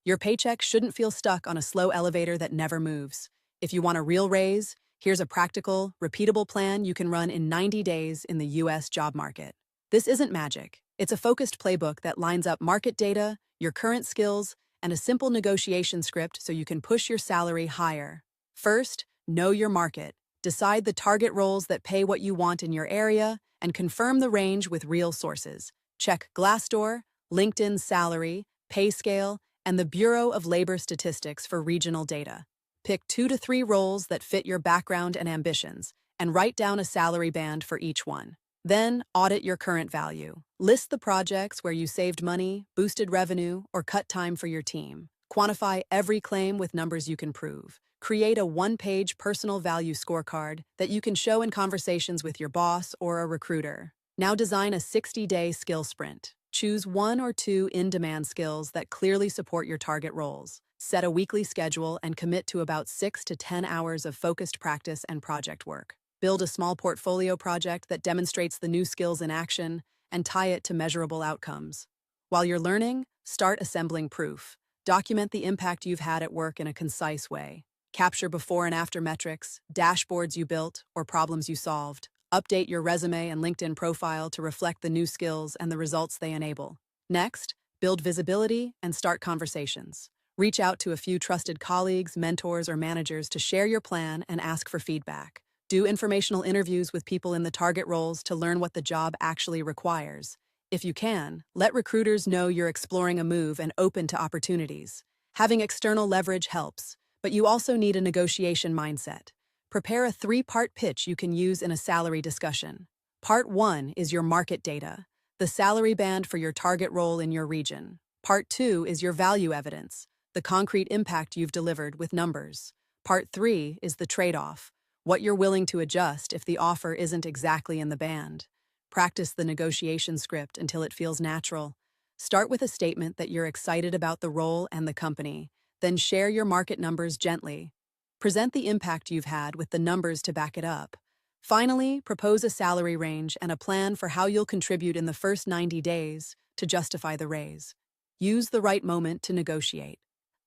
Your paycheck shouldn't feel stuck on a slow elevator that never moves. If you want a real raise, here's a practical, repeatable plan you can run in 90 days in the US job market. This isn't magic. It's a focused playbook that lines up market data, your current skills, and a simple negotiation script so you can push your salary higher. First, know your market. Decide the target roles that pay what you want in your area and confirm the range with real sources. Check Glassdoor, LinkedIn Salary, PayScale, and the Bureau of Labor Statistics for regional data. Pick 2 to 3 roles that fit your background and ambitions, and write down a salary band for each one. Then, audit your current value. List the projects where you saved money, boosted revenue, or cut time for your team. Quantify every claim with numbers you can prove. Create a one-page personal value scorecard that you can show in conversations with your boss or a recruiter. Now design a 60-day skill sprint. Choose 1 or 2 in-demand skills that clearly support your target roles. Set a weekly schedule and commit to about 6 to 10 hours of focused practice and project work. Build a small portfolio project that demonstrates the new skills in action and tie it to measurable outcomes. While you're learning, start assembling proof. Document the impact you've had at work in a concise way. Capture before and after metrics, dashboards you built, or problems you solved. Update your resume and LinkedIn profile to reflect the new skills and the results they enable. Next, build visibility and start conversations. Reach out to a few trusted colleagues, mentors, or managers to share your plan and ask for feedback. Do informational interviews with people in the target roles to learn what the job actually requires. If you can, let recruiters know you're exploring a move and open to opportunities. Having external leverage helps, but you also need a negotiation mindset. Prepare a 3-part pitch you can use in a salary discussion. Part 1 is your market data, the salary band for your target role in your region. Part 2 is your value evidence, the concrete impact you've delivered with numbers. Part 3 is the trade-off, what you're willing to adjust if the offer isn't exactly in the band. Practice the negotiation script until it feels natural. Start with a statement that you're excited about the role and the company, then share your market numbers gently. Present the impact you've had with the numbers to back it up. Finally, propose a salary range and a plan for how you'll contribute in the first 90 days to justify the raise. Use the right moment to negotiate.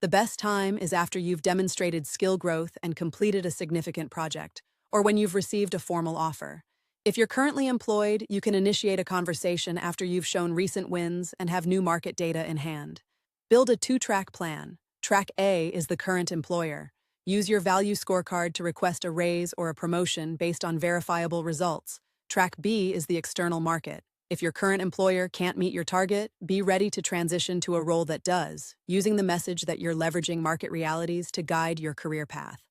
The best time is after you've demonstrated skill growth and completed a significant project, or when you've received a formal offer. If you're currently employed, you can initiate a conversation after you've shown recent wins and have new market data in hand. Build a 2-track plan. Track A is the current employer. Use your value scorecard to request a raise or a promotion based on verifiable results. Track B is the external market. If your current employer can't meet your target, be ready to transition to a role that does, using the message that you're leveraging market realities to guide your career path.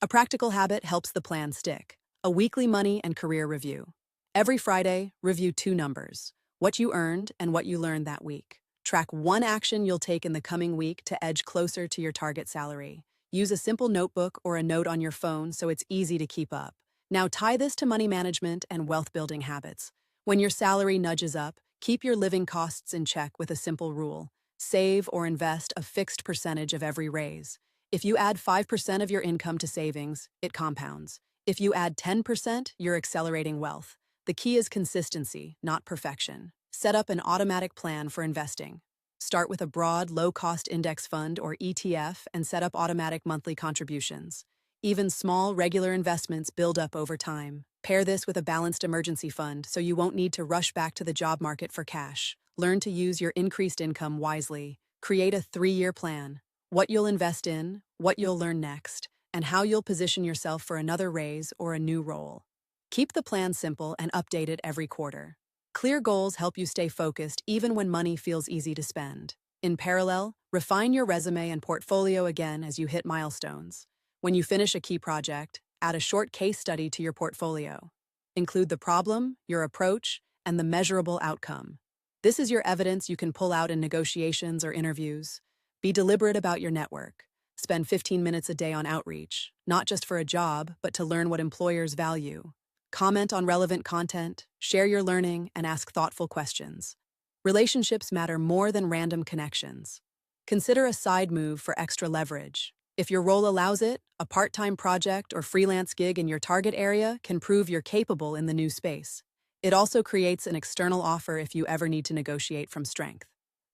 A practical habit helps the plan stick. A weekly money and career review. Every Friday, review 2 numbers: what you earned and what you learned that week. Track 1 action you'll take in the coming week to edge closer to your target salary. Use a simple notebook or a note on your phone so it's easy to keep up. Now tie this to money management and wealth-building habits. When your salary nudges up, keep your living costs in check with a simple rule. Save or invest a fixed percentage of every raise. If you add 5% of your income to savings, it compounds. If you add 10%, you're accelerating wealth. The key is consistency, not perfection. Set up an automatic plan for investing. Start with a broad, low-cost index fund or ETF and set up automatic monthly contributions. Even small, regular investments build up over time. Pair this with a balanced emergency fund so you won't need to rush back to the job market for cash. Learn to use your increased income wisely. Create a 3-year plan. What you'll invest in, what you'll learn next, and how you'll position yourself for another raise or a new role. Keep the plan simple and update it every quarter. Clear goals help you stay focused even when money feels easy to spend. In parallel, refine your resume and portfolio again as you hit milestones. When you finish a key project, add a short case study to your portfolio. Include the problem, your approach, and the measurable outcome. This is your evidence you can pull out in negotiations or interviews. Be deliberate about your network. Spend 15 minutes a day on outreach, not just for a job, but to learn what employers value. Comment on relevant content, share your learning, and ask thoughtful questions. Relationships matter more than random connections. Consider a side move for extra leverage. If your role allows it, a part-time project or freelance gig in your target area can prove you're capable in the new space. It also creates an external offer if you ever need to negotiate from strength.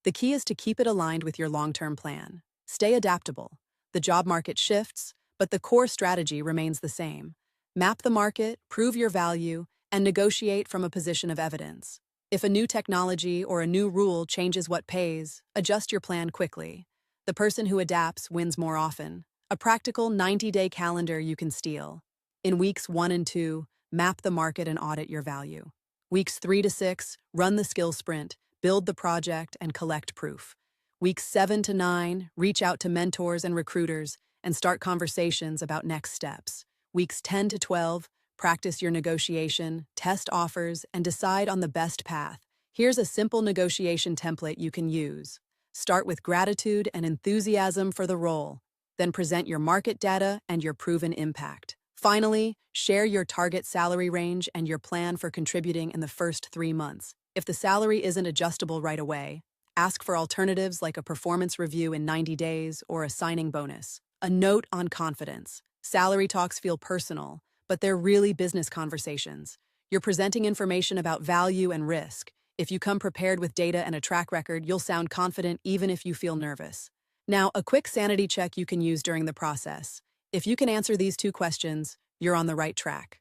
The key is to keep it aligned with your long-term plan. Stay adaptable. The job market shifts, but the core strategy remains the same. Map the market, prove your value, and negotiate from a position of evidence. If a new technology or a new rule changes what pays, adjust your plan quickly. The person who adapts wins more often. A practical 90-day calendar you can steal. In weeks 1 and 2, map the market and audit your value. Weeks 3 to 6, run the skill sprint, build the project, and collect proof. Weeks 7 to 9, reach out to mentors and recruiters and start conversations about next steps. Weeks 10 to 12, practice your negotiation, test offers, and decide on the best path. Here's a simple negotiation template you can use. Start with gratitude and enthusiasm for the role. Then present your market data and your proven impact. Finally, share your target salary range and your plan for contributing in the first 3 months. If the salary isn't adjustable right away, ask for alternatives like a performance review in 90 days or a signing bonus. A note on confidence. Salary talks feel personal, but they're really business conversations. You're presenting information about value and risk. If you come prepared with data and a track record, you'll sound confident even if you feel nervous. Now, a quick sanity check you can use during the process. If you can answer these 2 questions, you're on the right track.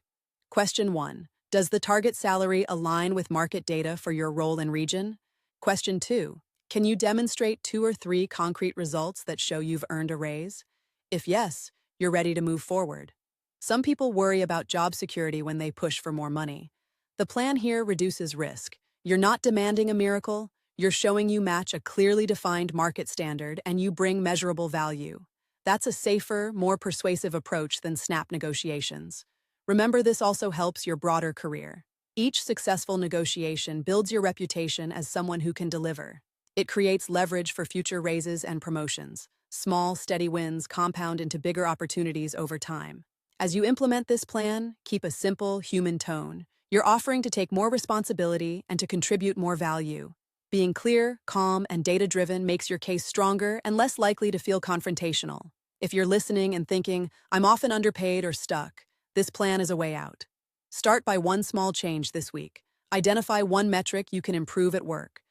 Question 1. Does the target salary align with market data for your role and region? Question 2. Can you demonstrate 2 or 3 concrete results that show you've earned a raise? If yes, you're ready to move forward. Some people worry about job security when they push for more money. The plan here reduces risk. You're not demanding a miracle. You're showing you match a clearly defined market standard and you bring measurable value. That's a safer, more persuasive approach than snap negotiations. Remember, this also helps your broader career. Each successful negotiation builds your reputation as someone who can deliver. It creates leverage for future raises and promotions. Small, steady wins compound into bigger opportunities over time. As you implement this plan, keep a simple, human tone. You're offering to take more responsibility and to contribute more value. Being clear, calm, and data-driven makes your case stronger and less likely to feel confrontational. If you're listening and thinking, "I'm often underpaid or stuck," this plan is a way out. Start by one small change this week. Identify one metric you can improve at work.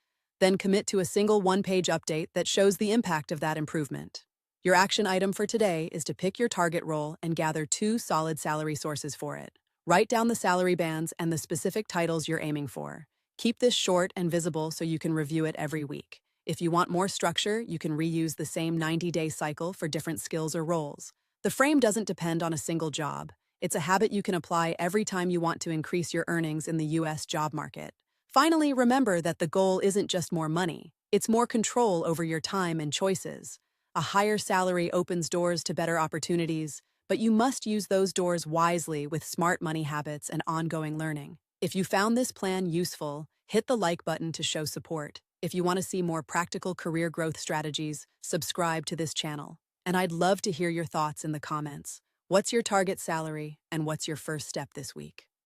Then commit to a single one-page update that shows the impact of that improvement. Your action item for today is to pick your target role and gather 2 solid salary sources for it. Write down the salary bands and the specific titles you're aiming for. Keep this short and visible so you can review it every week. If you want more structure, you can reuse the same 90-day cycle for different skills or roles. The frame doesn't depend on a single job. It's a habit you can apply every time you want to increase your earnings in the U.S. job market. Finally, remember that the goal isn't just more money. It's more control over your time and choices. A higher salary opens doors to better opportunities, but you must use those doors wisely with smart money habits and ongoing learning. If you found this plan useful, hit the like button to show support. If you want to see more practical career growth strategies, subscribe to this channel. And I'd love to hear your thoughts in the comments. What's your target salary and what's your first step this week?